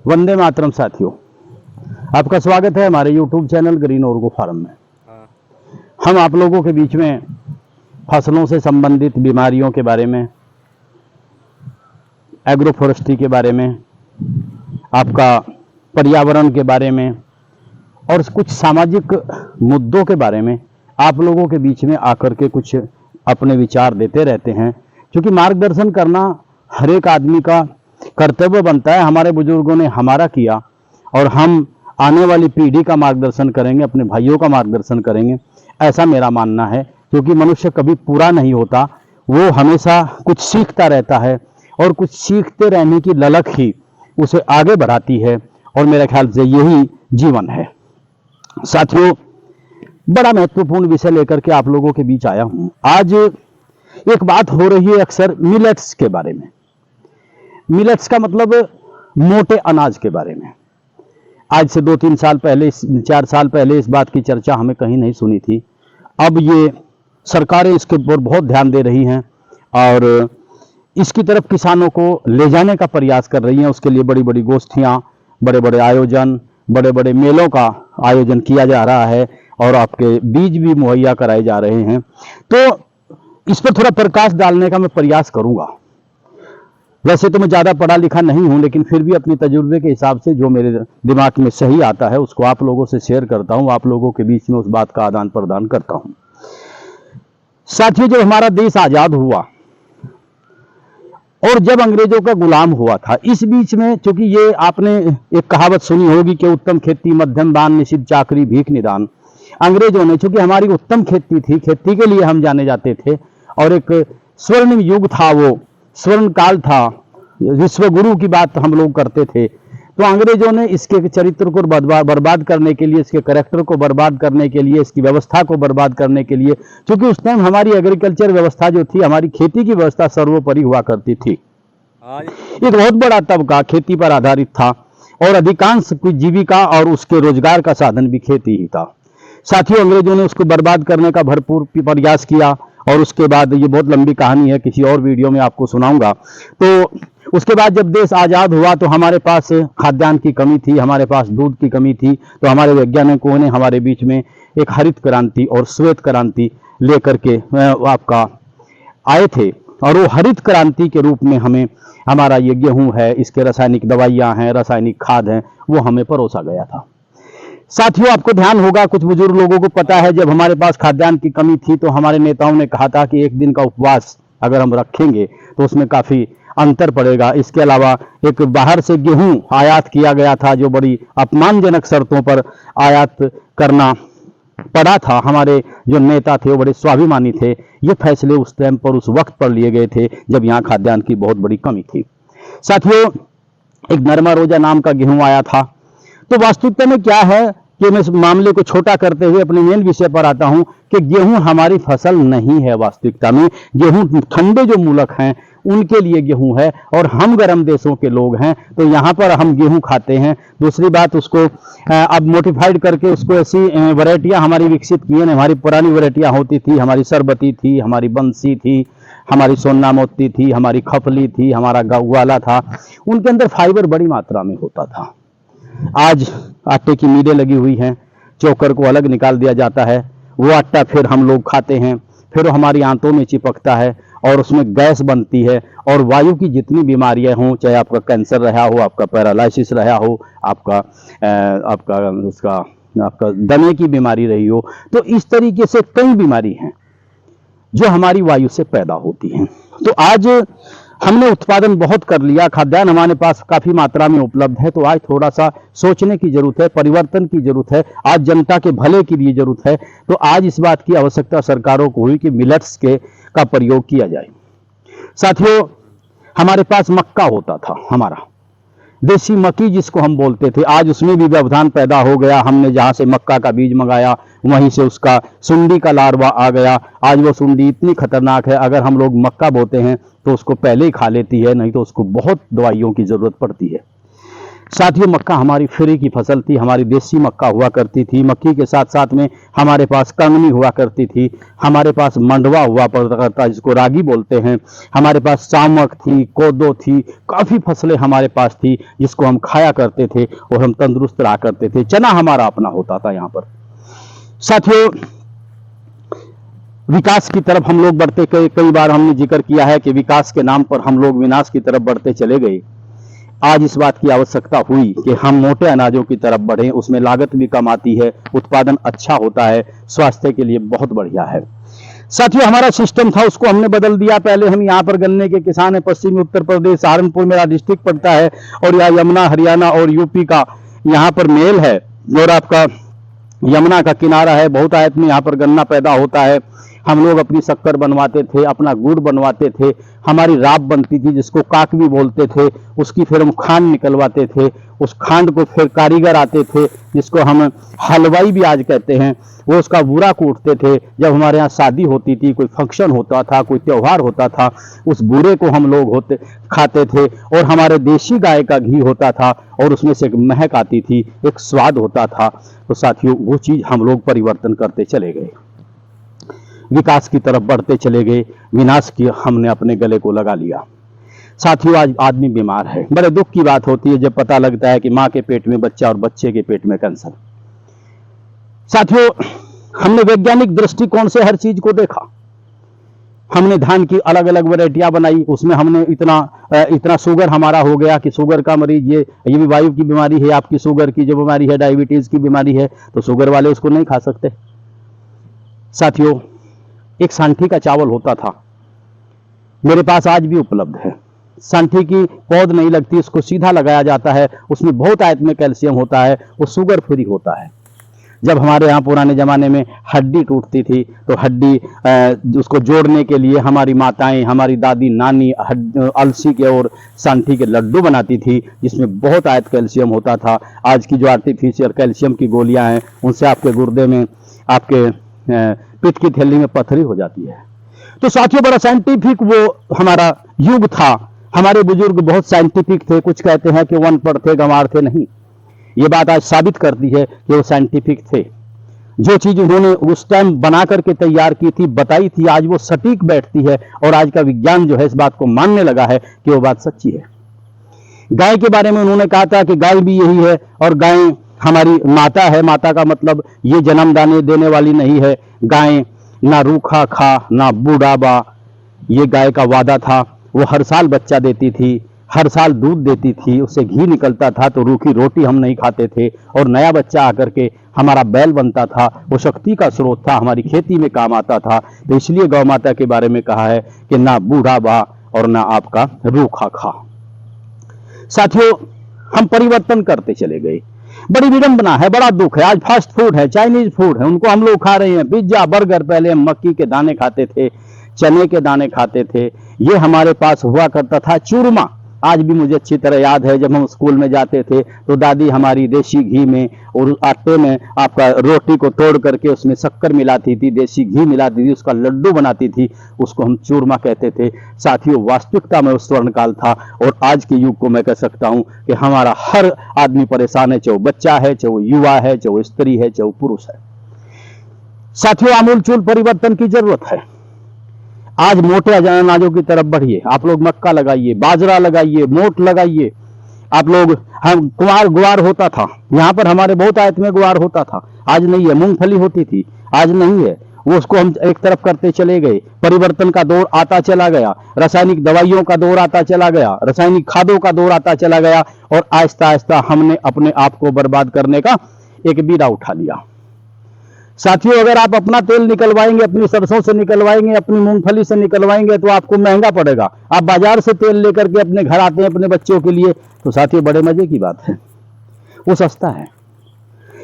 वंदे मातरम साथियों, आपका स्वागत है हमारे YouTube चैनल ग्रीन ऑर्गो फार्म में। हम आप लोगों के बीच में फसलों से संबंधित बीमारियों के बारे में, एग्रो फॉरेस्ट्री के बारे में, आपका पर्यावरण के बारे में और कुछ सामाजिक मुद्दों के बारे में आप लोगों के बीच में आकर के कुछ अपने विचार देते रहते हैं। क्योंकि मार्गदर्शन करना हर एक आदमी का कर्तव्य बनता है। हमारे बुजुर्गों ने हमारा किया और हम आने वाली पीढ़ी का मार्गदर्शन करेंगे, अपने भाइयों का मार्गदर्शन करेंगे, ऐसा मेरा मानना है। क्योंकि मनुष्य कभी पूरा नहीं होता, वो हमेशा कुछ सीखता रहता है और कुछ सीखते रहने की ललक ही उसे आगे बढ़ाती है और मेरे ख्याल से यही जीवन है। साथियों, बड़ा महत्वपूर्ण विषय लेकर के आप लोगों के बीच आया हूं। आज एक बात हो रही है अक्सर मिलेट्स के बारे में। मिलेट्स का मतलब मोटे अनाज के बारे में। आज से 2-3 साल पहले, 4 साल पहले इस बात की चर्चा हमें कहीं नहीं सुनी थी। अब ये सरकारें इसके ऊपर बहुत ध्यान दे रही हैं और इसकी तरफ किसानों को ले जाने का प्रयास कर रही हैं। उसके लिए बड़ी बड़ी गोष्ठियां, बड़े बड़े आयोजन, बड़े बड़े मेलों का आयोजन किया जा रहा है और आपके बीज भी मुहैया कराए जा रहे हैं। तो इस पर थोड़ा प्रकाश डालने का मैं प्रयास करूंगा। वैसे तो मैं ज़्यादा पढ़ा लिखा नहीं हूं, लेकिन फिर भी अपने तजुर्बे के हिसाब से जो मेरे दिमाग में सही आता है उसको आप लोगों से शेयर करता हूं, आप लोगों के बीच में उस बात का आदान प्रदान करता हूं। साथियों, जब हमारा देश आज़ाद हुआ और जब अंग्रेजों का गुलाम हुआ था, इस बीच में, चूंकि ये आपने एक कहावत सुनी होगी कि उत्तम खेती मध्यम दान निषिद्ध चाकरी भीख निदान। अंग्रेजों ने, चूंकि हमारी उत्तम खेती थी, खेती के लिए हम जाने जाते थे और एक स्वर्णिम युग था, वो स्वर्ण काल था, विश्व गुरु की बात हम लोग करते थे। तो अंग्रेजों ने इसके चरित्र को बर्बाद करने के लिए, इसके कैरेक्टर को बर्बाद करने के लिए, इसकी व्यवस्था को बर्बाद करने के लिए, क्योंकि उस टाइम हमारी एग्रीकल्चर व्यवस्था जो थी, हमारी खेती की व्यवस्था सर्वोपरि हुआ करती थी। एक बहुत बड़ा तबका खेती पर आधारित था और अधिकांश की जीविका और उसके रोजगार का साधन भी खेती ही था। साथियों, अंग्रेजों ने उसको बर्बाद करने का भरपूर प्रयास किया और उसके बाद, ये बहुत लंबी कहानी है, किसी और वीडियो में आपको सुनाऊंगा। तो उसके बाद जब देश आज़ाद हुआ तो हमारे पास खाद्यान्न की कमी थी, हमारे पास दूध की कमी थी। तो हमारे वैज्ञानिकों ने हमारे बीच में एक हरित क्रांति और श्वेत क्रांति लेकर के आपका आए थे और वो हरित क्रांति के रूप में हमें, हमारा ये गेहूं है, इसके रासायनिक दवाइयां हैं, रासायनिक खाद हैं, वो हमें परोसा गया था। साथियों, आपको ध्यान होगा, कुछ बुजुर्ग लोगों को पता है, जब हमारे पास खाद्यान्न की कमी थी तो हमारे नेताओं ने कहा था कि एक दिन का उपवास अगर हम रखेंगे तो उसमें काफी अंतर पड़ेगा। इसके अलावा एक बाहर से गेहूं आयात किया गया था, जो बड़ी अपमानजनक शर्तों पर आयात करना पड़ा था। हमारे जो नेता थे वो बड़े स्वाभिमानी थे। ये फैसले उस टाइम पर, उस वक्त पर लिए गए थे जब यहाँ खाद्यान्न की बहुत बड़ी कमी थी। साथियों, एक नरमा रोजा नाम का गेहूं आया था। तो वास्तविकता में क्या है कि मैं इस मामले को छोटा करते हुए अपने मेन विषय पर आता हूं कि गेहूं हमारी फसल नहीं है। वास्तविकता में गेहूं ठंडे जो मुल्क हैं उनके लिए गेहूं है और हम गर्म देशों के लोग हैं, तो यहाँ पर हम गेहूं खाते हैं। दूसरी बात, उसको अब मोडिफाइड करके उसको ऐसी वैरायटियां हमारी विकसित की हैं। हमारी पुरानी वैरायटियां होती थी, हमारी सरबती थी, हमारी बंसी थी, हमारी सोना मोती थी, हमारी खपली थी, हमारा गौवाला था। उनके अंदर फाइबर बड़ी मात्रा में होता था। आज आटे की मीलें लगी हुई हैं, चोकर को अलग निकाल दिया जाता है, वो आटा फिर हम लोग खाते हैं, फिर वो हमारी आंतों में चिपकता है और उसमें गैस बनती है और वायु की जितनी बीमारियां हों, चाहे आपका कैंसर रहा हो, आपका पैरालिसिस रहा हो, आपका दमे की बीमारी रही हो, तो इस तरीके से कई बीमारी हैं जो हमारी वायु से पैदा होती हैं। तो आज हमने उत्पादन बहुत कर लिया, खाद्यान्न हमारे पास काफी मात्रा में उपलब्ध है, तो आज थोड़ा सा सोचने की जरूरत है, परिवर्तन की जरूरत है, आज जनता के भले के लिए जरूरत है। तो आज इस बात की आवश्यकता सरकारों को हुई कि मिलेट्स का प्रयोग किया जाए। साथियों, हमारे पास मक्का होता था, हमारा देसी मक्की जिसको हम बोलते थे, आज उसमें भी व्यवधान पैदा हो गया। हमने जहां से मक्का का बीज मंगाया वहीं से उसका सुंडी का लार्वा आ गया। आज वो सुंडी इतनी खतरनाक है, अगर हम लोग मक्का बोते हैं तो उसको पहले ही खा लेती है, नहीं तो उसको बहुत दवाइयों की जरूरत पड़ती है। साथियों, मक्का हमारी फ्री की फसल थी, हमारी देसी मक्का हुआ करती थी। मक्की के साथ साथ में हमारे पास कंगनी हुआ करती थी, हमारे पास मंडवा हुआ करता जिसको रागी बोलते हैं, हमारे पास सामक थी, कोदो थी, काफ़ी फसलें हमारे पास थी जिसको हम खाया करते थे और हम तंदुरुस्त रहा करते थे। चना हमारा अपना होता था यहाँ पर। साथियों, विकास की तरफ हम लोग बढ़ते कई बार हमने जिक्र किया है कि विकास के नाम पर हम लोग विनाश की तरफ बढ़ते चले गए। आज इस बात की आवश्यकता हुई कि हम मोटे अनाजों की तरफ बढ़ें, उसमें लागत भी कम आती है, उत्पादन अच्छा होता है, स्वास्थ्य के लिए बहुत बढ़िया है। साथियों, हमारा सिस्टम था उसको हमने बदल दिया। पहले हम यहाँ पर गन्ने के किसान हैं, पश्चिमी उत्तर प्रदेश सहारनपुर मेरा डिस्ट्रिक्ट पड़ता है और यहाँ यमुना हरियाणा और यूपी का यहाँ पर मेल है और आपका यमुना का किनारा है। बहुत आयत में यहाँ पर गन्ना पैदा होता है। हम लोग अपनी शक्कर बनवाते थे, अपना गुड़ बनवाते थे, हमारी राब बनती थी जिसको काक भी बोलते थे, उसकी फिर हम खांड निकलवाते थे। उस खांड को फिर कारीगर आते थे जिसको हम हलवाई भी आज कहते हैं, वो उसका बूरा कूटते थे। जब हमारे यहाँ शादी होती थी, कोई फंक्शन होता था, कोई त्यौहार होता था, उस बूरे को हम लोग खाते थे और हमारे देशी गाय का घी होता था और उसमें से एक महक आती थी, एक स्वाद होता था। तो साथियों, वो चीज़ हम लोग परिवर्तन करते चले गए, विकास की तरफ बढ़ते चले गए, विनाश की हमने अपने गले को लगा लिया। साथियों, आज आदमी बीमार है। बड़े दुख की बात होती है जब पता लगता है कि माँ के पेट में बच्चा और बच्चे के पेट में कैंसर। साथियों, हमने वैज्ञानिक दृष्टिकोण से हर चीज को देखा। हमने धान की अलग अलग वैरायटियां बनाई, उसमें हमने इतना शुगर हमारा हो गया कि शुगर का मरीज, ये भी वायु की बीमारी है, आपकी शुगर की जो बीमारी है, डायबिटीज की बीमारी है, तो शुगर वाले उसको नहीं खा सकते। साथियों, एक सांठी का चावल होता था, मेरे पास आज भी उपलब्ध है। सांठी की पौध नहीं लगती, उसको सीधा लगाया जाता है, उसमें बहुत आयत में कैल्शियम होता है, वो शुगर फ्री होता है। जब हमारे यहाँ पुराने जमाने में हड्डी टूटती थी तो हड्डी उसको जोड़ने के लिए हमारी माताएं, हमारी दादी नानी अलसी के और सांठी के लड्डू बनाती थी जिसमें बहुत आयत कैल्शियम होता था। आज की जो आर्टिफिशियल कैल्शियम की गोलियां हैं उनसे आपके गुर्दे में, आपके पित्त की थैली में पथरी हो जाती है। तो साथियों, बड़ा साइंटिफिक वो हमारा युग था। हमारे बुजुर्ग बहुत साइंटिफिक थे, कुछ कहते हैं कि अनपढ़ थे, गंवार थे, नहीं। ये बात आज साबित करती है कि वो साइंटिफिक थे। जो चीज उन्होंने उस टाइम बना करके तैयार की थी, बताई थी, आज वो सटीक बैठती है और आज का विज्ञान जो है इस बात को मानने लगा है कि वो बात सच्ची है। गाय के बारे में उन्होंने कहा था कि गाय भी यही है और गाय हमारी माता है। माता का मतलब ये जन्म देने वाली नहीं है। गाय ना रूखा खा ना बूढ़ाबा, ये गाय का वादा था। वो हर साल बच्चा देती थी, हर साल दूध देती थी, उससे घी निकलता था, तो रूखी रोटी हम नहीं खाते थे और नया बच्चा आकर के हमारा बैल बनता था। वो शक्ति का स्रोत था, हमारी खेती में काम आता था। तो इसलिए गौ माता के बारे में कहा है कि ना बूढ़ाबा और ना आपका रूखा खा। साथियों, हम परिवर्तन करते चले गए, बड़ी विडंबना है, बड़ा दुख है। आज फास्ट फूड है, चाइनीज फूड है, उनको हम लोग खा रहे हैं, पिज्जा बर्गर। पहले हम मक्की के दाने खाते थे, चने के दाने खाते थे, ये हमारे पास हुआ करता था चूरमा। आज भी मुझे अच्छी तरह याद है, जब हम स्कूल में जाते थे तो दादी हमारी देसी घी में और आटे में आपका रोटी को तोड़ करके उसमें शक्कर मिलाती थी, देसी घी मिलाती थी, उसका लड्डू बनाती थी, उसको हम चूरमा कहते थे। साथियों, वास्तविकता में उस स्वर्णकाल था और आज के युग को मैं कह सकता हूं कि हमारा हर आदमी परेशान है, चाहे वो बच्चा है, चाहे वो युवा है, चाहे वो स्त्री है, चाहे वो पुरुष है। साथियों, आमूलचूल परिवर्तन की जरूरत है। आज मोटे अनाजों की तरफ बढ़िए। आप लोग मक्का लगाइए, बाजरा लगाइए, मोट लगाइए। आप लोग, हम गुवार होता था यहाँ पर, हमारे बहुत आयत में गुवार होता था, आज नहीं है। मूंगफली होती थी, आज नहीं है। वो उसको हम एक तरफ करते चले गए। परिवर्तन का दौर आता चला गया, रासायनिक दवाइयों का दौर आता चला गया, रासायनिक खादों का दौर आता चला गया और आहिस्ता आहिस्ता हमने अपने आप को बर्बाद करने का एक बीड़ा उठा लिया। साथियों, अगर आप अपना तेल निकलवाएंगे, अपनी सरसों से निकलवाएंगे, अपनी मूंगफली से निकलवाएंगे तो आपको महंगा पड़ेगा। आप बाजार से तेल लेकर के अपने घर आते हैं अपने बच्चों के लिए, तो साथियों बड़े मजे की बात है, वो सस्ता है।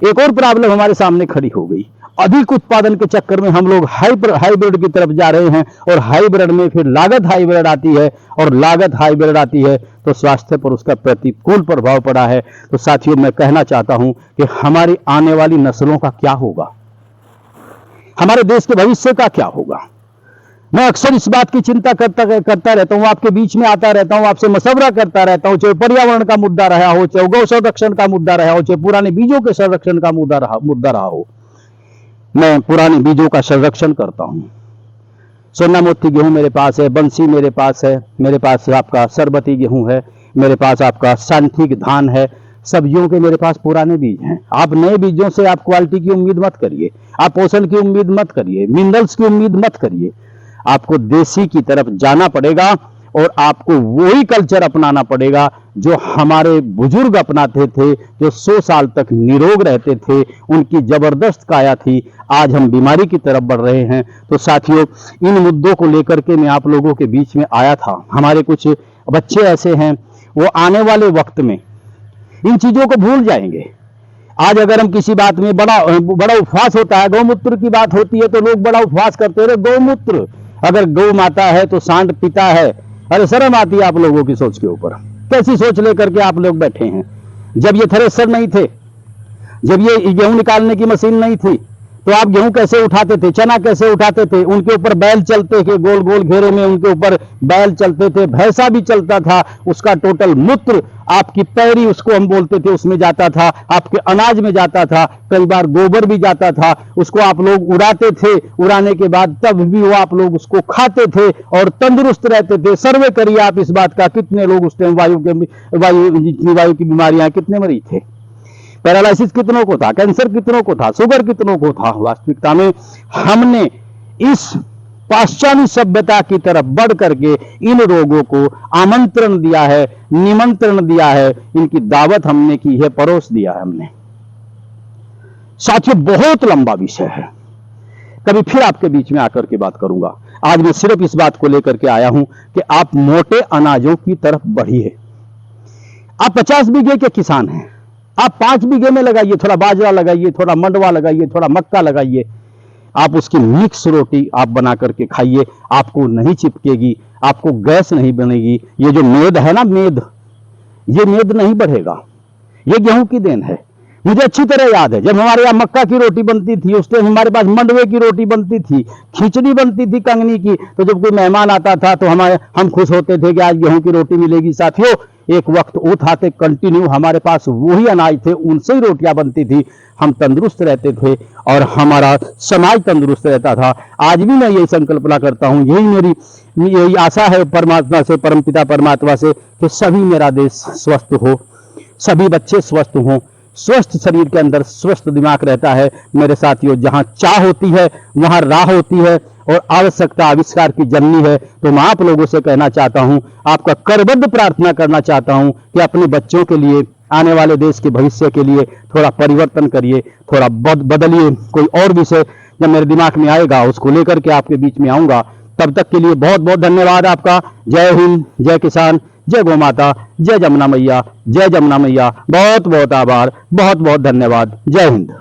एक और प्रॉब्लम हमारे सामने खड़ी हो गई, अधिक उत्पादन के चक्कर में हम लोग हाइब्रिड की तरफ जा रहे हैं और हाइब्रिड में फिर लागत हाइब्रिड आती है और लागत हाइब्रिड आती है तो स्वास्थ्य पर उसका प्रतिकूल प्रभाव पड़ा है। तो साथियों, मैं कहना चाहता हूं कि हमारी आने वाली नस्लों का क्या होगा, हमारे देश के भविष्य का क्या होगा। मैं अक्सर इस बात की चिंता करता रहता हूं, आपके बीच में आता रहता हूं, आपसे मशवरा करता रहता हूं, चाहे पर्यावरण का मुद्दा रहा हो, चाहे गौ संरक्षण का मुद्दा रहा हो, चाहे पुराने बीजों के संरक्षण का मुद्दा रहा हो। मैं पुराने बीजों का संरक्षण करता हूं। सोना मोती गेहूं मेरे पास है, बंसी मेरे पास है, मेरे पास आपका सरबती गेहूं है, मेरे पास आपका सांठिक धान है, सब्जियों के मेरे पास पुराने बीज हैं। आप नए बीजों से आप क्वालिटी की उम्मीद मत करिए, आप पोषण की उम्मीद मत करिए, मिनरल्स की उम्मीद मत करिए। आपको देसी की तरफ जाना पड़ेगा और आपको वही कल्चर अपनाना पड़ेगा जो हमारे बुजुर्ग अपनाते थे, जो 100 साल तक निरोग रहते थे, उनकी जबरदस्त काया थी। आज हम बीमारी की तरफ बढ़ रहे हैं। तो साथियों, इन मुद्दों को लेकर के मैं आप लोगों के बीच में आया था। हमारे कुछ बच्चे ऐसे हैं, वो आने वाले वक्त में इन चीजों को भूल जाएंगे। आज अगर हम किसी बात में बड़ा उपवास होता है, गौमूत्र की बात होती है तो लोग बड़ा उपवास करते रहे। गौमूत्र, अगर गौ माता है तो सांड पिता है। अरे शर्म आती है आप लोगों की सोच के ऊपर। कैसी सोच लेकर के आप लोग बैठे हैं? जब ये थ्रेसर नहीं थे, जब ये गेहूं निकालने की मशीन नहीं थी, तो आप गेहूं कैसे उठाते थे, चना कैसे उठाते थे? उनके ऊपर बैल चलते थे, गोल गोल घेरे में उनके ऊपर बैल चलते थे, भैंसा भी चलता था। उसका टोटल मूत्र, आपकी पैरी उसको हम बोलते थे, उसमें जाता था, आपके अनाज में जाता था, कई बार गोबर भी जाता था। उसको आप लोग उड़ाते थे, उड़ाने के बाद तब भी वो आप लोग उसको खाते थे और तंदुरुस्त रहते थे। सर्वे करिए आप इस बात का, कितने लोग उस टाइम वायु की बीमारियां, कितने मरीज थे। पैरालिसिस कितनों को था, कैंसर कितनों को था, शुगर कितनों को था। वास्तविकता में हमने इस पाश्चात्य सभ्यता की तरफ बढ़ करके इन रोगों को आमंत्रण दिया है, निमंत्रण दिया है, इनकी दावत हमने की है, परोस दिया है हमने। साथियों, बहुत लंबा विषय है, कभी फिर आपके बीच में आकर के बात करूंगा। आज मैं सिर्फ इस बात को लेकर के आया हूं कि आप मोटे अनाजों की तरफ बढ़िए। आप 50 बीघे के किसान हैं, आप 5 बीघे में लगाइए, थोड़ा बाजरा लगाइए, थोड़ा मंडवा लगाइए, थोड़ा मक्का लगाइए। आप उसकी मिक्स रोटी आप बना करके खाइए, आपको नहीं चिपकेगी, आपको गैस नहीं बनेगी। ये जो मेद है ना, मेद, ये मेद नहीं बढ़ेगा, ये गेहूं की देन है। मुझे अच्छी तरह याद है, जब हमारे यहाँ मक्का की रोटी बनती थी, उस टाइम हमारे पास मंडवे की रोटी बनती थी, खिचड़ी बनती थी कंगनी की। तो जब कोई मेहमान आता था तो हम खुश होते थे कि आज गेहूं की रोटी मिलेगी। साथियों, एक वक्त वो था कि कंटिन्यू हमारे पास वही अनाज थे, उनसे ही रोटियां बनती थी, हम तंदुरुस्त रहते थे और हमारा समाज तंदुरुस्त रहता था। आज भी मैं यही संकल्पना करता हूं, यही आशा है परमात्मा से, परमपिता परमात्मा से, कि सभी मेरा देश स्वस्थ हो, सभी बच्चे स्वस्थ हों, स्वस्थ शरीर के अंदर स्वस्थ दिमाग रहता है। मेरे साथियों, जहां चाह होती है वहां राह होती है और आवश्यकता आविष्कार की जननी है। तो मैं आप लोगों से कहना चाहता हूं, आपका करबद्ध प्रार्थना करना चाहता हूं कि अपने बच्चों के लिए, आने वाले देश के भविष्य के लिए थोड़ा परिवर्तन करिए, थोड़ा बदलिए। कोई और विषय जब मेरे दिमाग में आएगा उसको लेकर के आपके बीच में आऊंगा। तब तक के लिए बहुत बहुत धन्यवाद आपका। जय हिंद, जय किसान, जय गौ माता, जय जमुना मैया, जय जमुना मैया। बहुत बहुत आभार, बहुत बहुत धन्यवाद। जय हिंद।